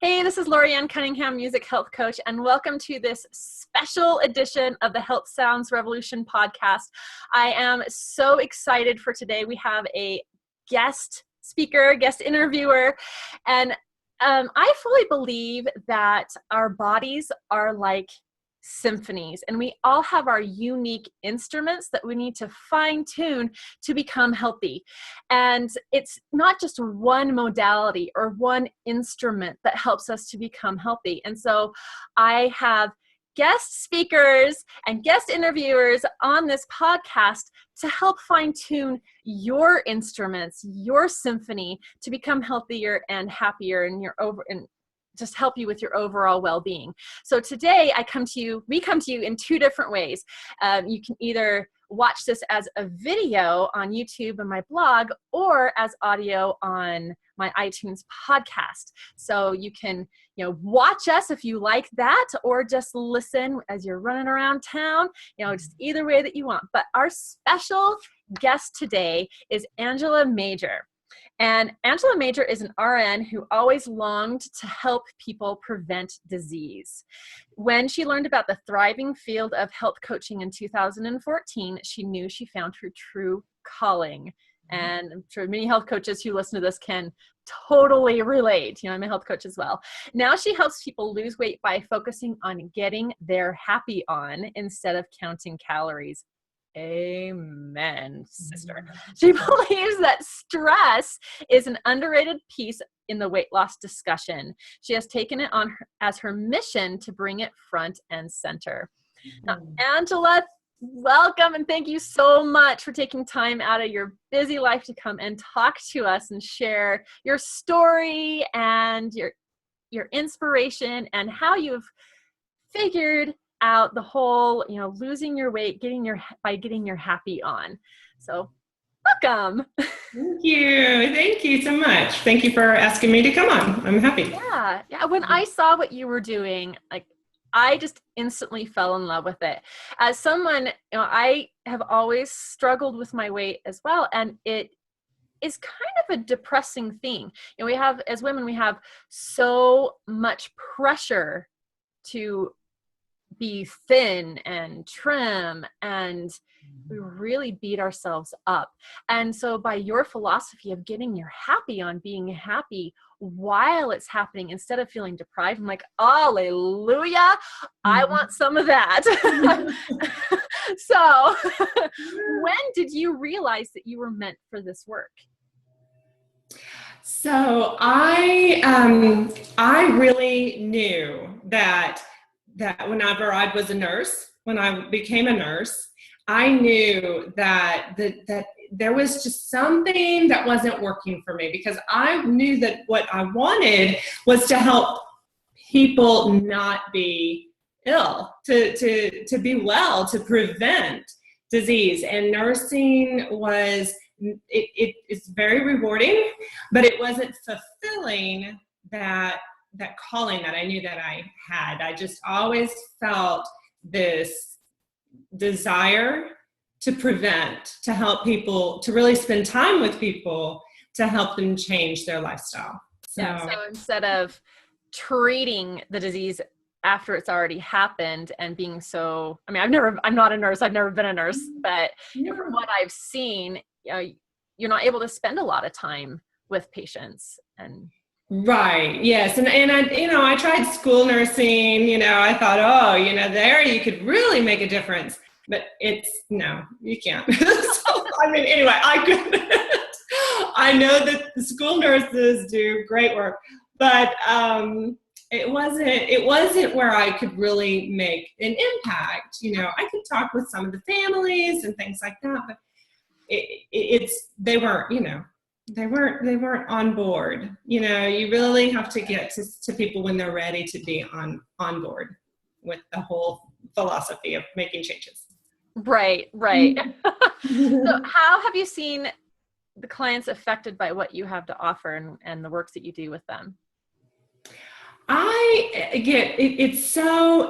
Hey, this is Lorianne Cunningham, music health coach, and welcome to this special edition of the Health Sounds Revolution podcast. I am so excited for today. We have a guest speaker, guest interviewer, and I fully believe that our bodies are like symphonies, and we all have our unique instruments that we need to fine tune to become healthy. And it's not just one modality or one instrument that helps us to become healthy. And so I have guest speakers and guest interviewers on this podcast to help fine tune your instruments, your symphony, to become healthier and happier in your and just help you with your overall well-being. So today we come to you in two different ways. You can either watch this as a video on YouTube and my blog, or as audio on my iTunes podcast. So you can, watch us if you like that, or just listen as you're running around town, just either way that you want. But our special guest today is Angela Major. And Angela Major is an RN who always longed to help people prevent disease. When she learned about the thriving field of health coaching in 2014, she knew she found her true calling. And I'm sure many health coaches who listen to this can totally relate. I'm a health coach as well. Now she helps people lose weight by focusing on getting their happy on instead of counting calories. Amen, sister. She believes that stress is an underrated piece in the weight loss discussion. She has taken it on as her mission to bring it front and center. Now, Angela, welcome, and thank you so much for taking time out of your busy life to come and talk to us and share your story and your inspiration and how you've figured out the whole, losing your weight, getting your happy on. So welcome. Thank you so much. Thank you for asking me to come on. I'm happy. Yeah. When I saw what you were doing, I just instantly fell in love with it. As someone, I have always struggled with my weight as well, and it is kind of a depressing thing. As women, we have so much pressure to be thin and trim, and we really beat ourselves up. And so by your philosophy of getting your happy on, being happy while it's happening instead of feeling deprived, I'm like, hallelujah, I want some of that. So when did you realize that you were meant for this work? So I really knew that whenever I was a nurse, when I became a nurse, I knew that there was just something that wasn't working for me, because I knew that what I wanted was to help people not be ill, to be well, to prevent disease. And nursing it's very rewarding, but it wasn't fulfilling that calling that I knew that I had. I just always felt this desire to prevent, to help people, to really spend time with people, to help them change their lifestyle. So instead of treating the disease after it's already happened and being I'm not a nurse, I've never been a nurse, but from what I've seen, you're not able to spend a lot of time with patients. And right. Yes. And I tried school nursing, I thought, there you could really make a difference, but no, you can't. Anyway, I couldn't. I know that the school nurses do great work, but it wasn't where I could really make an impact. I could talk with some of the families and things like that, but they weren't on board. You really have to get to people when they're ready to be on board with the whole philosophy of making changes. Right. So how have you seen the clients affected by what you have to offer and the works that you do with them?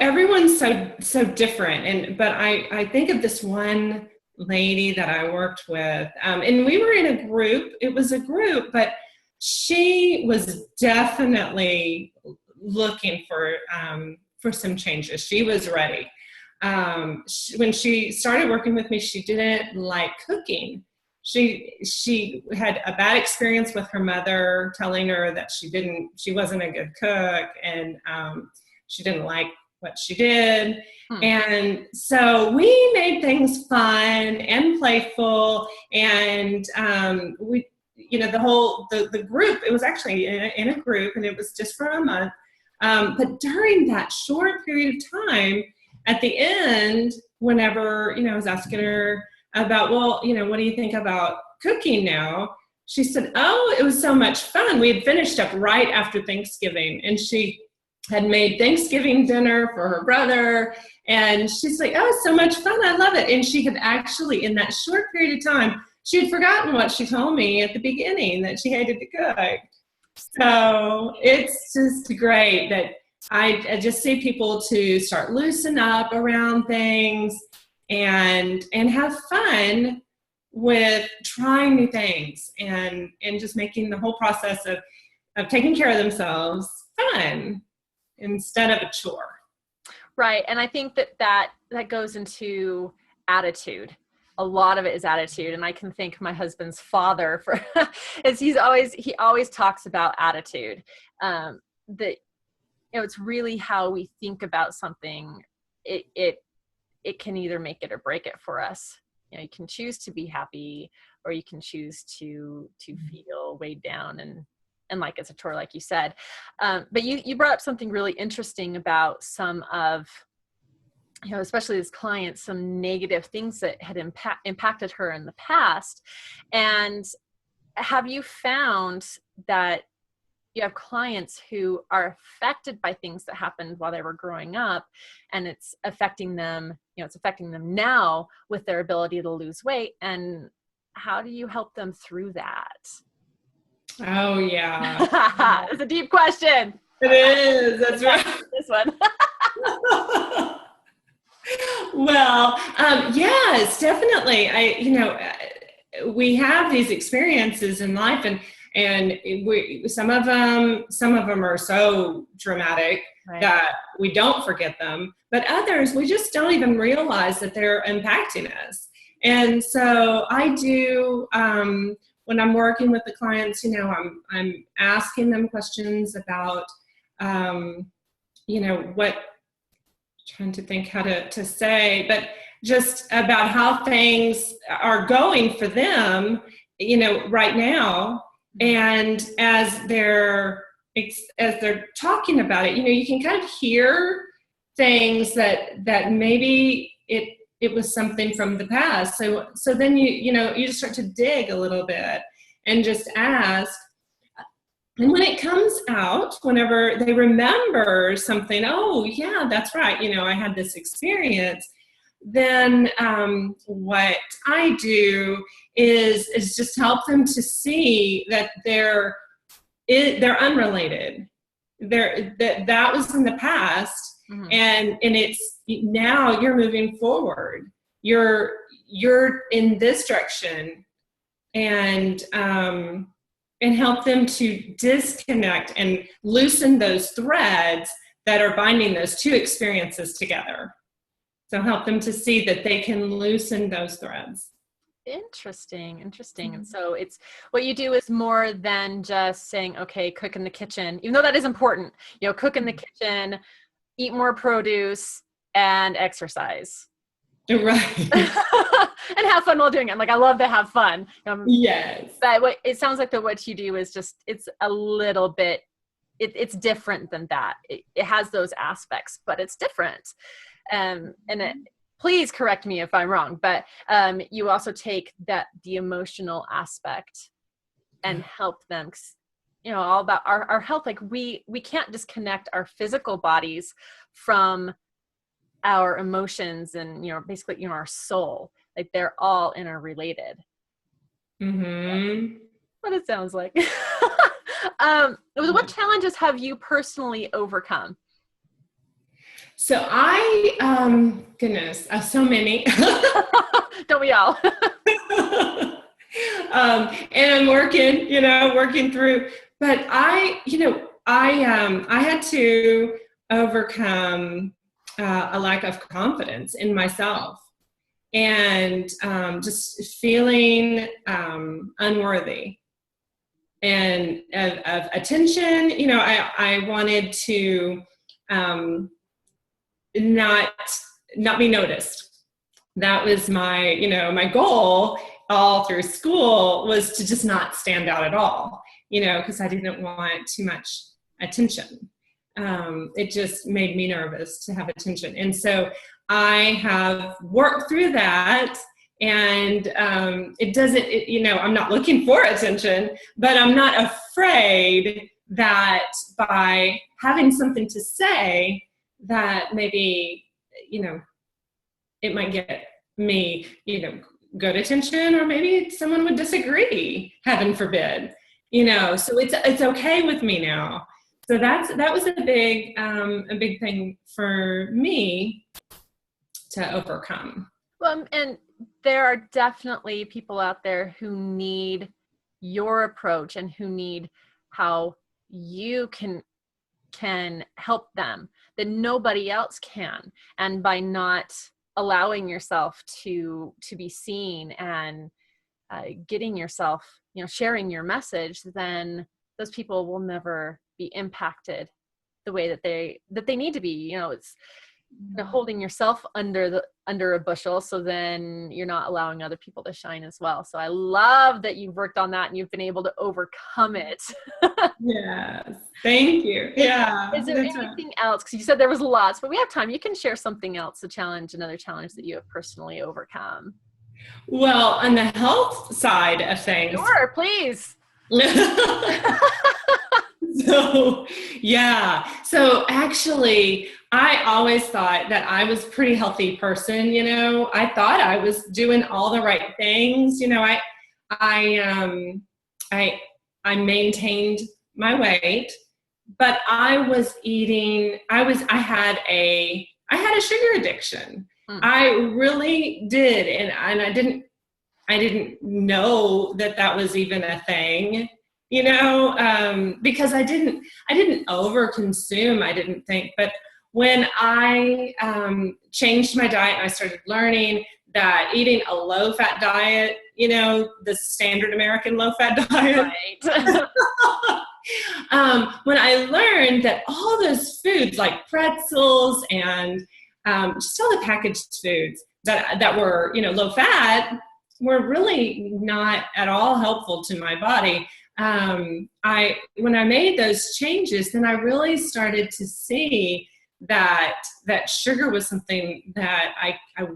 Everyone's so different. But I think of this one lady that I worked with, and we were in a group. It was a group, but she was definitely looking for some changes. She was ready. When she started working with me, she didn't like cooking. She had a bad experience with her mother telling her that she wasn't a good cook, and she didn't like what she did. And so we made things fun and playful, and we, the group, it was actually in a group, and it was just for a month. But during that short period of time, at the end, whenever, I was asking her about, well, what do you think about cooking now? She said, oh, it was so much fun. We had finished up right after Thanksgiving, and she had made Thanksgiving dinner for her brother. And she's like, oh, it's so much fun. I love it. And she had actually, in that short period of time, she had forgotten what she told me at the beginning, that she hated to cook. So it's just great that I just see people to start loosen up around things and have fun with trying new things and just making the whole process of taking care of themselves fun instead of a chore. Right. And I think that goes into attitude. A lot of it is attitude. And I can thank my husband's father for he always talks about attitude. That it's really how we think about something. It can either make it or break it for us. You can choose to be happy, or you can choose to feel weighed down and like it's a chore, like you said. But you brought up something really interesting about some of, especially this client, some negative things that had impacted her in the past. And have you found that you have clients who are affected by things that happened while they were growing up, and it's affecting them, it's affecting them now with their ability to lose weight? And how do you help them through that? Oh, yeah. It's a deep question. It is. That's right. This one. Well, yes, definitely. We have these experiences in life, and some of them are so dramatic, right, that we don't forget them, but others we just don't even realize that they're impacting us. And so I do, when I'm working with the clients, I'm asking them questions about, what, trying to think how to say, but just about how things are going for them, right now. And as they're talking about it, you can kind of hear things that maybe it was something from the past. So then you just start to dig a little bit and just ask. And when it comes out, whenever they remember something, oh yeah, that's right, I had this experience, then what I do is just help them to see that they're unrelated. That was in the past, mm-hmm, and it's now you're moving forward. You're in this direction, and help them to disconnect and loosen those threads that are binding those two experiences together. So help them to see that they can loosen those threads. Interesting. Mm-hmm. And so it's what you do is more than just saying, okay, cook in the kitchen, even though that is important, cook in the kitchen, eat more produce, and exercise. Right. And have fun while doing it. Like, I love to have fun. Yes. But it sounds like that what you do is just, it's a little bit, it's different than that. It has those aspects, but it's different. Please correct me if I'm wrong, but you also take the emotional aspect and help them, all about our health. Like we can't disconnect our physical bodies from our emotions and, basically, our soul. Like they're all interrelated. Mm-hmm. What it sounds like. What challenges have you personally overcome? So goodness, so many. Don't we all? And I'm working through, but I had to overcome a lack of confidence in myself, and just feeling unworthy and of attention. I wanted to not be noticed. That was my goal all through school, was to just not stand out at all, because I didn't want too much attention. It just made me nervous to have attention. And so I have worked through that, and I'm not looking for attention, but I'm not afraid that by having something to say that maybe, it might get me, good attention, or maybe someone would disagree, heaven forbid, so it's okay with me now. So that was a big thing for me to overcome. Well, and there are definitely people out there who need your approach and who need how you can help them that nobody else can. And by not allowing yourself to be seen and getting yourself, sharing your message, then those people will never be impacted the way that they need to be. It's holding yourself under a bushel, so then you're not allowing other people to shine as well. So I love that you've worked on that and you've been able to overcome it. Yes, thank you. Yeah. Is there anything else? Because you said there was lots, but we have time. You can share something else, another challenge that you have personally overcome. Well, on the health side of things. Sure, please. So actually, I always thought that I was a pretty healthy person. I thought I was doing all the right things. I maintained my weight, but I was eating. I had a sugar addiction. I really did, and I didn't know that was even a thing. Because I didn't overconsume, I didn't think. But when I changed my diet and I started learning that eating a low-fat diet, the standard American low-fat diet, right. When I learned that all those foods like pretzels and just all the packaged foods that were, low-fat were really not at all helpful to my body. When I made those changes, then I really started to see that sugar was something that I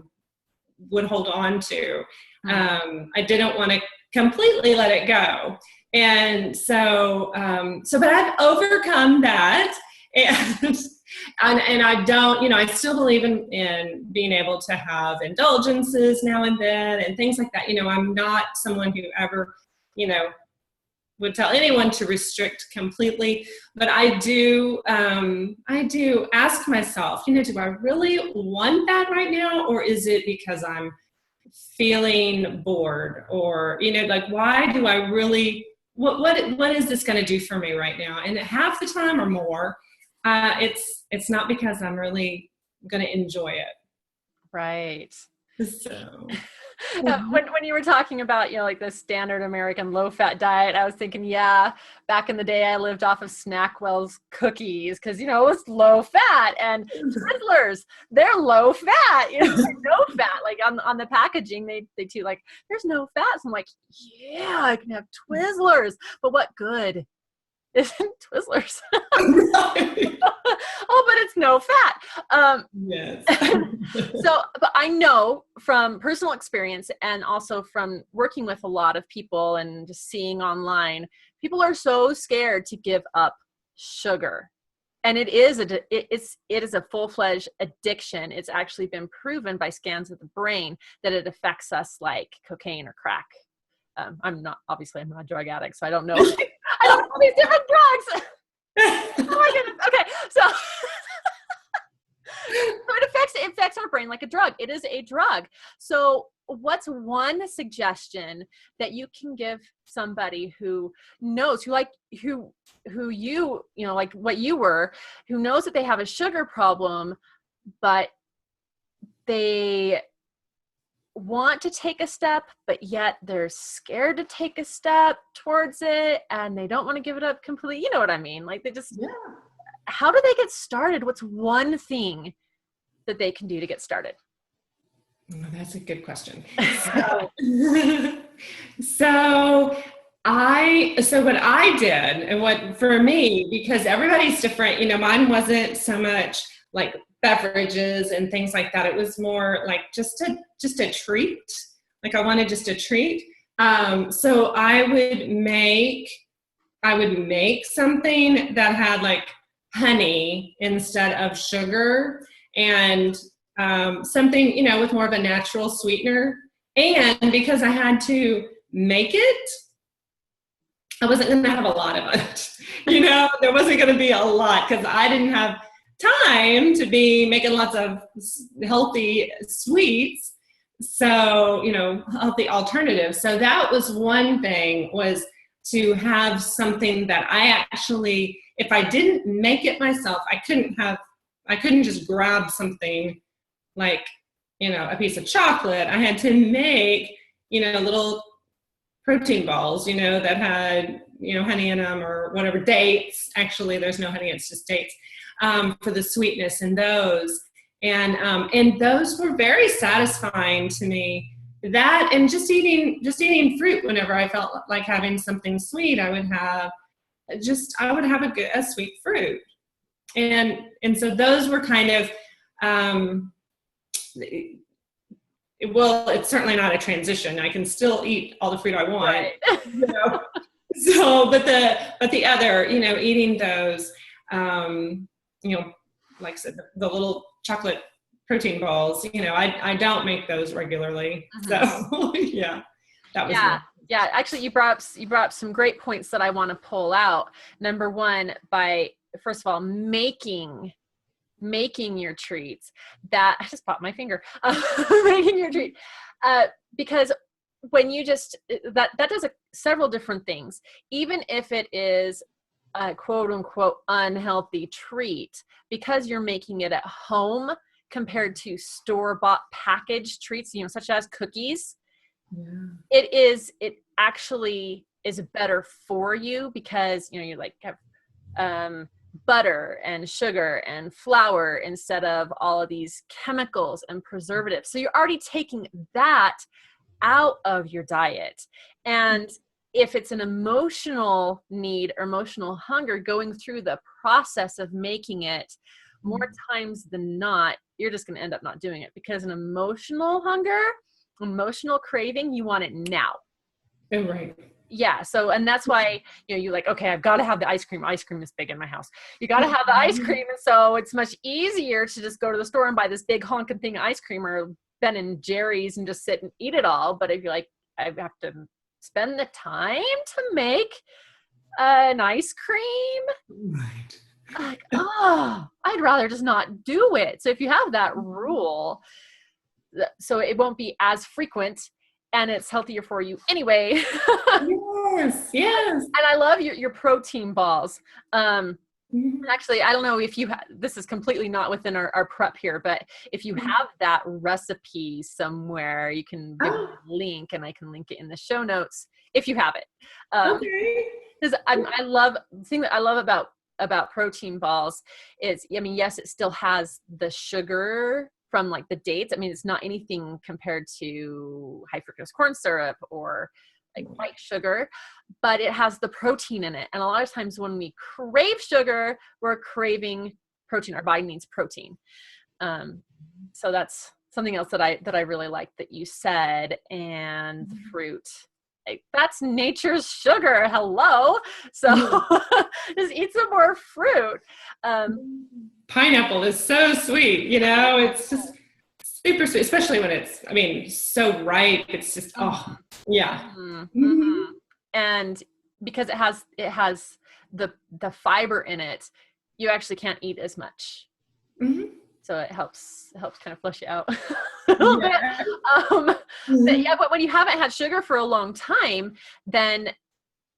would hold on to. I didn't want to completely let it go. And so, but I've overcome that, and I don't, I still believe in being able to have indulgences now and then and things like that. I'm not someone who ever, would tell anyone to restrict completely, but I do ask myself, do I really want that right now? Or is it because I'm feeling bored, or, why do I really, what is this going to do for me right now? And half the time or more, it's not because I'm really going to enjoy it. Right. So. When you were talking about, like the standard American low-fat diet, I was thinking, back in the day I lived off of Snackwell's cookies because, it was low-fat, and Twizzlers, they're low-fat, no fat. Like on the packaging, they too, like, there's no fat. So I'm like, yeah, I can have Twizzlers, but what good isn't Twizzlers? Oh, but it's no fat. Yes. So, but I know from personal experience and also from working with a lot of people and just seeing online, people are so scared to give up sugar. And it is a full-fledged addiction. It's actually been proven by scans of the brain that it affects us like cocaine or crack. I'm not a drug addict, so I don't know. I don't know these different drugs. Oh my goodness. Okay, so it affects our your brain like a drug. It is a drug. So what's one suggestion that you can give somebody who knows, who you know, like what you were, who knows that they have a sugar problem, but they want to take a step, but yet they're scared to take a step towards it and they don't want to give it up completely. You know what I mean? Like they just, how do they get started? What's one thing that they can do to get started? Oh, that's a good question. So what I did, and what for me, because everybody's different, you know, mine wasn't so much like beverages and things like that. It was more like just a treat. Like I wanted just a treat. So I would make something that had like honey instead of sugar, and something, you know, with more of a natural sweetener. And because I had to make it, I wasn't going to have a lot of it. You know, there wasn't going to be a lot because I didn't have time to be making lots of healthy sweets. So, you know, healthy alternatives. So that was one thing, was to have something that I actually, if I didn't make it myself, I couldn't just grab something like, you know, a piece of chocolate. I had to make, you know, little protein balls, you know, that had, you know, honey in them or whatever, dates. Actually, there's no honey, it's just dates, for the sweetness in those. And those were very satisfying to me. That, and just eating fruit whenever I felt like having something sweet, I would have a sweet fruit. And so those were kind of, well, it's certainly not a transition. I can still eat all the fruit I want, right. You know? So, but the other, you know, eating those, you know, like I said, the little chocolate protein balls, you know, I don't make those regularly. So yeah, that was yeah. Yeah. Actually, you brought up some great points that I want to pull out. Number one, by first of all, making your treats. That I just popped my finger. Making your treat, because when you just that does several different things. Even if it is a quote unquote unhealthy treat, because you're making it at home compared to store-bought packaged treats, you know, such as cookies. It actually is better for you because, you know, you like have butter and sugar and flour instead of all of these chemicals and preservatives. So you're already taking that out of your diet. And if it's an emotional need or emotional hunger, going through the process of making it, more times than not, you're just going to end up not doing it, because an emotional hunger, emotional craving, you want it now. Oh, right. Yeah. So, and that's why, you know, you like, okay, I've got to have the ice cream. Ice cream is big in my house. You got to have the ice cream. And so it's much easier to just go to the store and buy this big honking thing of ice cream, or Ben and Jerry's, and just sit and eat it all. But if you're like, I have to spend the time to make an ice cream, Right. like, oh, I'd rather just not do it. So if you have that rule, so it won't be as frequent, and it's healthier for you anyway. Yes. And I love your protein balls. Actually, I don't know if you this is completely not within our prep here, but if you have that recipe somewhere, you can give me a link, and I can link it in the show notes if you have it. Okay. Because I love, the thing that I love about protein balls is, I mean, yes, it still has the sugar from like the dates. I mean, it's not anything compared to high fructose corn syrup or like white sugar, but it has the protein in it. And a lot of times when we crave sugar, we're craving protein. Our body needs protein. So that's something else that I really like that you said. And the fruit, like, that's nature's sugar. Hello. So just eat some more fruit. Pineapple is so sweet, you know, it's just super sweet, especially when it's, I mean, so ripe. It's just, oh, yeah. And because it has the fiber in it, you actually can't eat as much. So it helps kind of flush it out a little bit. Yeah. But yeah, but when you haven't had sugar for a long time, then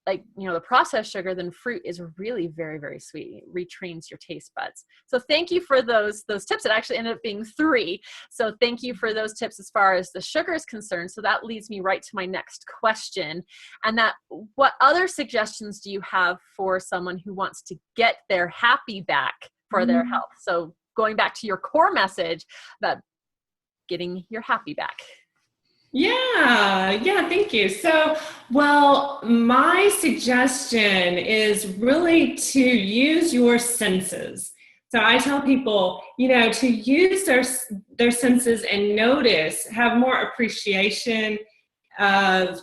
like, the processed sugar, then fruit is really very, very sweet. It retrains your taste buds. So thank you for those tips. It actually ended up being 3. So thank you for those tips as far as the sugar is concerned. So that leads me right to my next question. And that, what other suggestions do you have for someone who wants to get their happy back for their health? So going back to your core message about getting your happy back. Yeah, thank you. So, well, my suggestion is really to use your senses. So I tell people, to use their senses and notice, have more appreciation of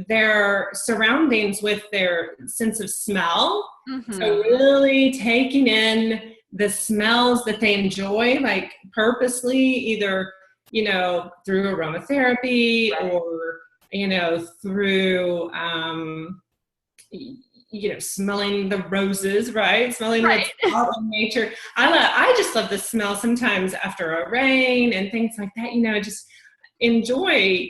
their surroundings with their sense of smell. So really taking in the smells that they enjoy, like purposely, either through aromatherapy, Right. or, through, smelling the roses, right? Smelling what's out in nature. I just love the smell sometimes after a rain and things like that, just enjoy,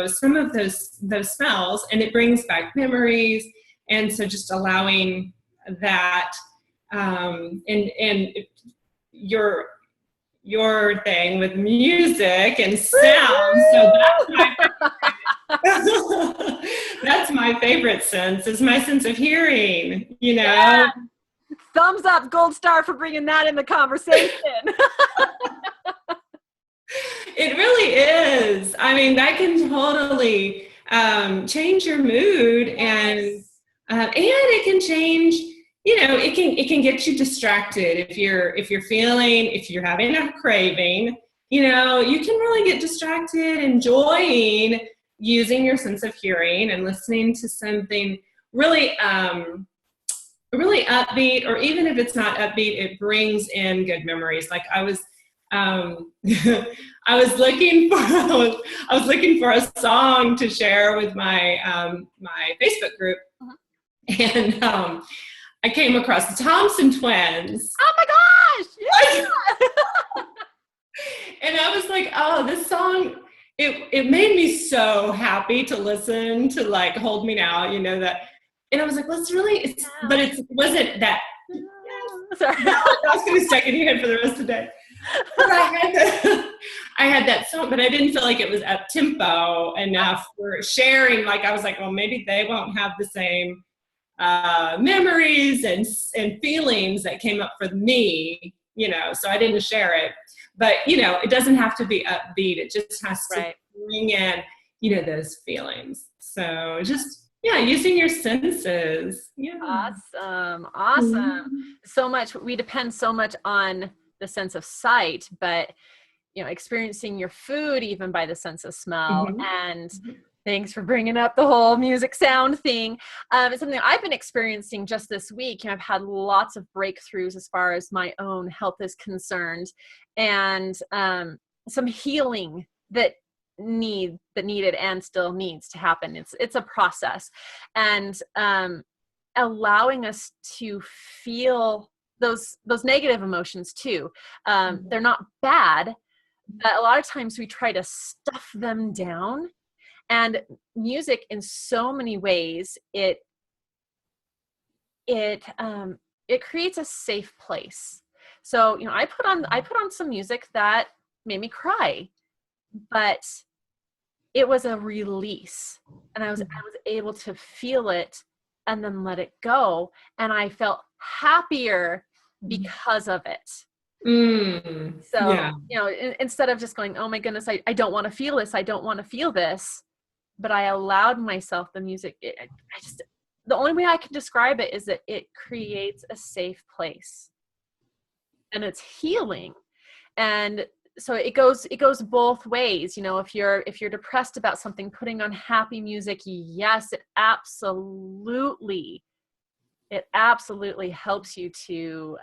some of those smells, and it brings back memories. And so just allowing that, and your thing with music and sound. So that's my favorite sense, is my sense of hearing, Yeah. Thumbs up, gold star for bringing that in the conversation. It really is. I mean, that can totally change your mood, and it can change. It can get you distracted if you're having a craving. You can really get distracted enjoying using your sense of hearing and listening to something really really upbeat, or even if it's not upbeat, it brings in good memories. Like I was I was looking for a song to share with my my Facebook group, and I came across the Thompson Twins. Oh my gosh! Yeah. And I was like, oh, this song, it made me so happy to listen to, like, Hold Me Now, that. And I was like, well, but it wasn't that. Sorry. I was going to stick in your head for the rest of the day. But I had that song, but I didn't feel like it was up tempo enough for sharing. Like, I was like, well, maybe they won't have the same memories and feelings that came up for me, so I didn't share it. But, it doesn't have to be upbeat. It just has to bring in, those feelings. So just, using your senses. Yeah. Awesome. Mm-hmm. So much, we depend so much on the sense of sight, but, experiencing your food even by the sense of smell. And thanks for bringing up the whole music sound thing. It's something I've been experiencing just this week. I've had lots of breakthroughs as far as my own health is concerned, and some healing that needed and still needs to happen. It's a process, and allowing us to feel those negative emotions too. They're not bad, but a lot of times we try to stuff them down. And music, in so many ways, it creates a safe place. So, I put on some music that made me cry, but it was a release, and I was able to feel it and then let it go, and I felt happier because of it. So, instead of just going, oh my goodness, I don't want to feel this, I don't want to feel this, but I allowed myself the music. The only way I can describe it is that it creates a safe place, and it's healing. And so it goes both ways. If you're depressed about something, putting on happy music, yes, it absolutely helps you to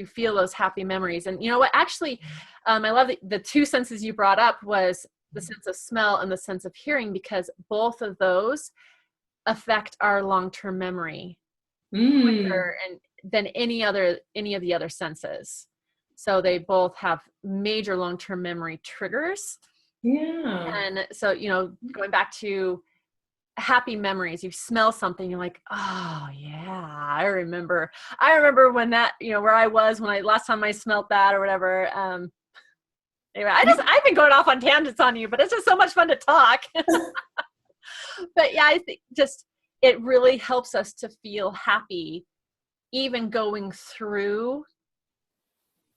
feel those happy memories. And you know what, actually, I love the 2 senses you brought up was the sense of smell and the sense of hearing, because both of those affect our long-term memory quicker than any of the other senses. So they both have major long-term memory triggers. Yeah. And so, going back to happy memories, you smell something, you're like, oh yeah, I remember when that, where I was when last time I smelled that or whatever. Anyway, I've been going off on tangents on you, but it's just so much fun to talk. But yeah, I think just, it really helps us to feel happy, even going through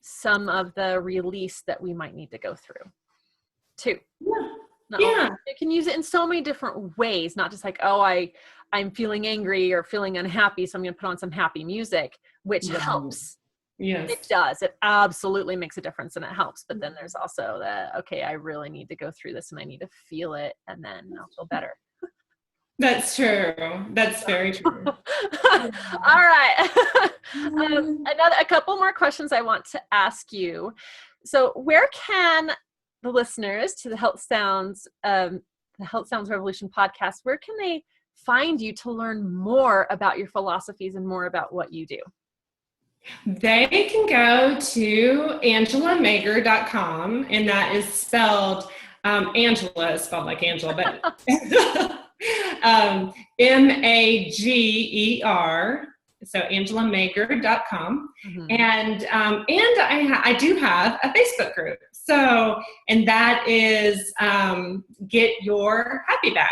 some of the release that we might need to go through too. Yeah. You can use it in so many different ways, not just like, oh, I'm feeling angry or feeling unhappy, so I'm going to put on some happy music, which helps. Yes. It does. It absolutely makes a difference and it helps. But then there's also the, okay, I really need to go through this and I need to feel it and then I'll feel better. That's true. That's very true. All right. A couple more questions I want to ask you. So where can the listeners to the Health Sounds Revolution podcast, where can they find you to learn more about your philosophies and more about what you do? They can go to AngelaMager.com, and that is spelled, Angela is spelled like Angela, but Mager, so AngelaMager.com. Mm-hmm. And I do have a Facebook group. So, and that is Get Your Happy Back.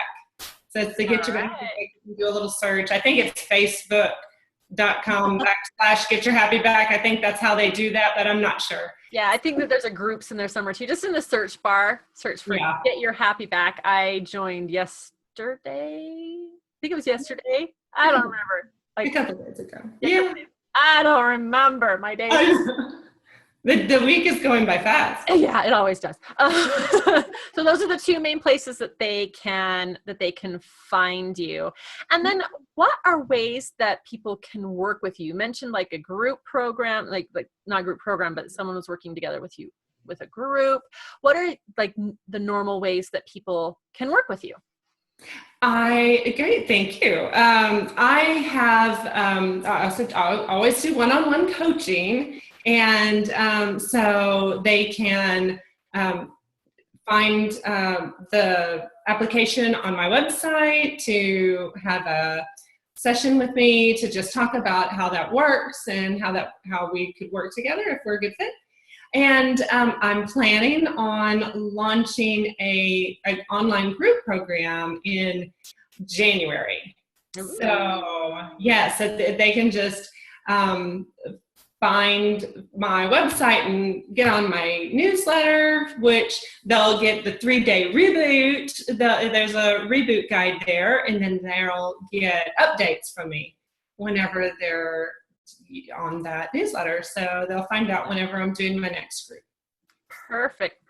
So it's the Get Your Happy Back. You can do a little search. I think it's Facebook.com/Get Your Happy Back. I think that's how they do that, but I'm not sure. Yeah, I think that there's a groups in there somewhere too. Just in the search bar, search for Get Your Happy Back. I joined yesterday. I think it was yesterday. I don't remember. Like a couple days ago. Yeah. I don't remember my days. The week is going by fast. Yeah, it always does. So those are the two main places that they can find you. And then what are ways that people can work with you? You mentioned like a group program, like not a group program, but someone was working together with you with a group. What are like the normal ways that people can work with you? Great, thank you. I have, I always do one-on-one coaching, and so they can find the application on my website to have a session with me to just talk about how that works and how we could work together if we're a good fit. And I'm planning on launching an online group program in January. Ooh. So yes, so they can just find my website and get on my newsletter, which they'll get the 3-day reboot. There's a reboot guide there, and then they'll get updates from me whenever they're on that newsletter. So they'll find out whenever I'm doing my next group.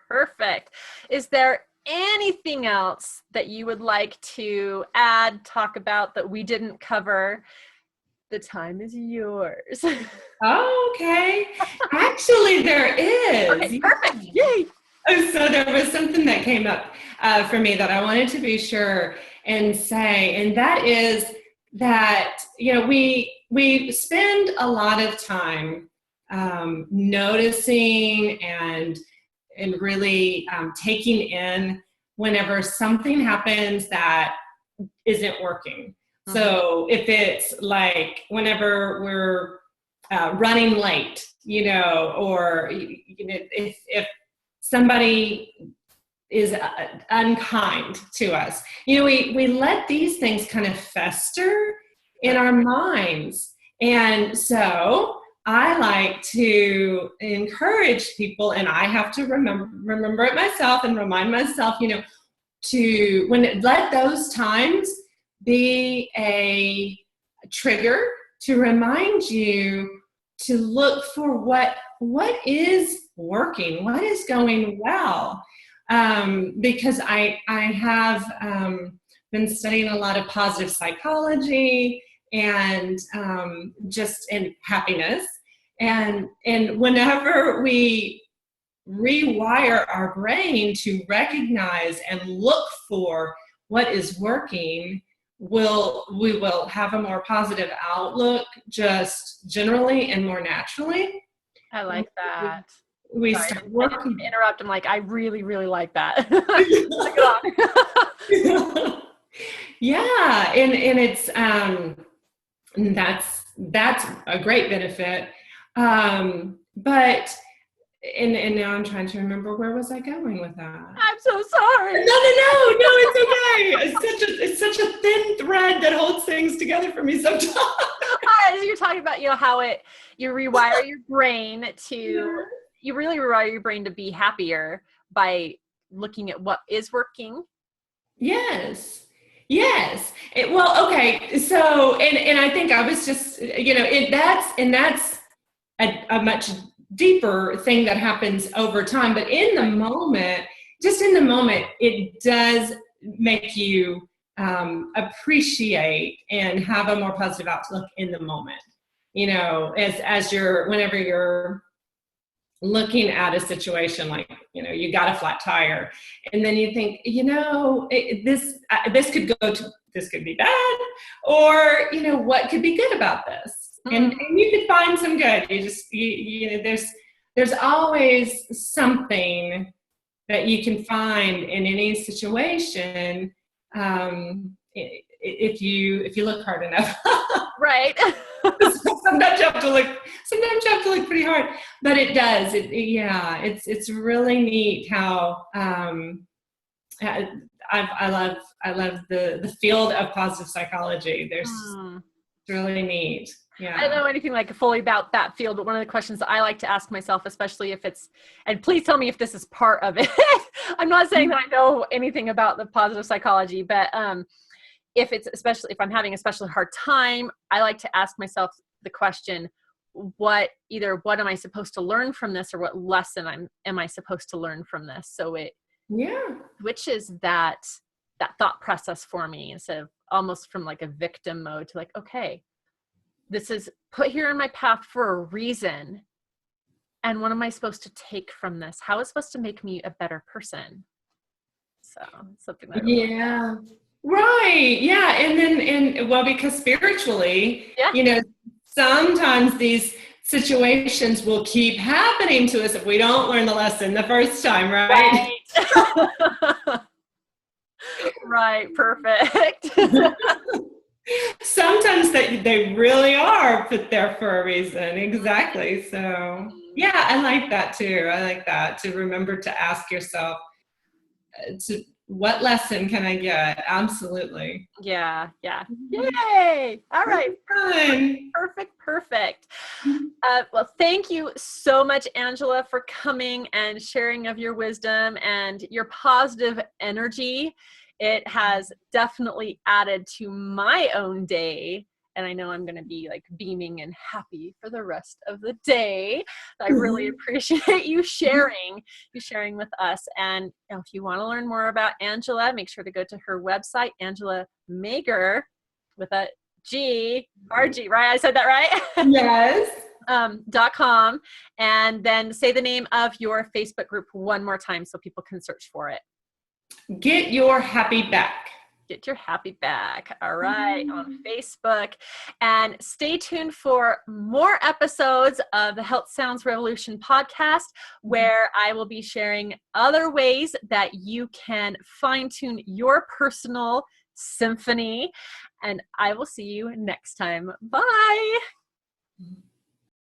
Perfect. Is there anything else that you would like to add, talk about that we didn't cover? The time is yours. Okay. Actually, there is. Okay, perfect. Yay. So there was something that came up for me that I wanted to be sure and say, and that is that, we spend a lot of time noticing and really taking in whenever something happens that isn't working. Mm-hmm. So if it's like whenever we're running late, or if somebody is unkind to us, we let these things kind of fester in our minds. And so I like to encourage people, and I have to remember it myself and remind myself, to let those times be a trigger to remind you to look for what is working, what is going well. Because I have been studying a lot of positive psychology and just in happiness. And whenever we rewire our brain to recognize and look for what is working, we will have a more positive outlook just generally and more naturally. I like that. We Sorry, start I didn't mean working. to interrupt. I'm like, I really, really like that. Go on. Yeah, and it's and that's a great benefit. But and now I'm trying to remember, where was I going with that? I'm so sorry. No, it's okay. It's such a thin thread that holds things together for me sometimes. You're talking about, how you rewire your brain you really rewire your brain to be happier by looking at what is working. Yes. Yes. Well, okay. So, and I think I was just, that's a much deeper thing that happens over time. But in the moment, just in the moment, it does make you appreciate and have a more positive outlook in the moment. As whenever you're looking at a situation, like, you got a flat tire, and then you think, this could be bad, or what could be good about this, and you could find some good. There's always something that you can find in any situation, if you look hard enough. Right. Sometimes you have to look pretty hard, but it does. It's really neat how I love the field of positive psychology. It's really neat. Yeah. I don't know anything like fully about that field, but one of the questions that I like to ask myself, especially if it's, and please tell me if this is part of it. I'm not saying that I know anything about the positive psychology, but especially if I'm having a especially hard time, I like to ask myself the question, what am I supposed to learn from this, or what lesson am I supposed to learn from this? So it switches that thought process for me, instead of almost from like a victim mode to like, okay, this is put here in my path for a reason. And what am I supposed to take from this? How is it supposed to make me a better person? So something that I really like. Right. Yeah. And because spiritually, sometimes these situations will keep happening to us if we don't learn the lesson the first time, right? Right. Perfect. Sometimes they really are put there for a reason. Exactly. So yeah, I like that too. I like that, to remember to ask yourself, what lesson can I get? Absolutely. Yeah. Yay. All right. Perfect. Well, thank you so much, Angela, for coming and sharing of your wisdom and your positive energy. It has definitely added to my own day, and I know I'm going to be like beaming and happy for the rest of the day. I really appreciate you sharing with us. And if you want to learn more about Angela, make sure to go to her website, Angela Mager, with a RG, right? I said that right? Yes. .com, and then say the name of your Facebook group one more time so people can search for it. Get Your Happy Back. Get Your Happy Back. All right, on Facebook. And stay tuned for more episodes of the Health Sounds Revolution podcast, where I will be sharing other ways that you can fine-tune your personal symphony. And I will see you next time. Bye.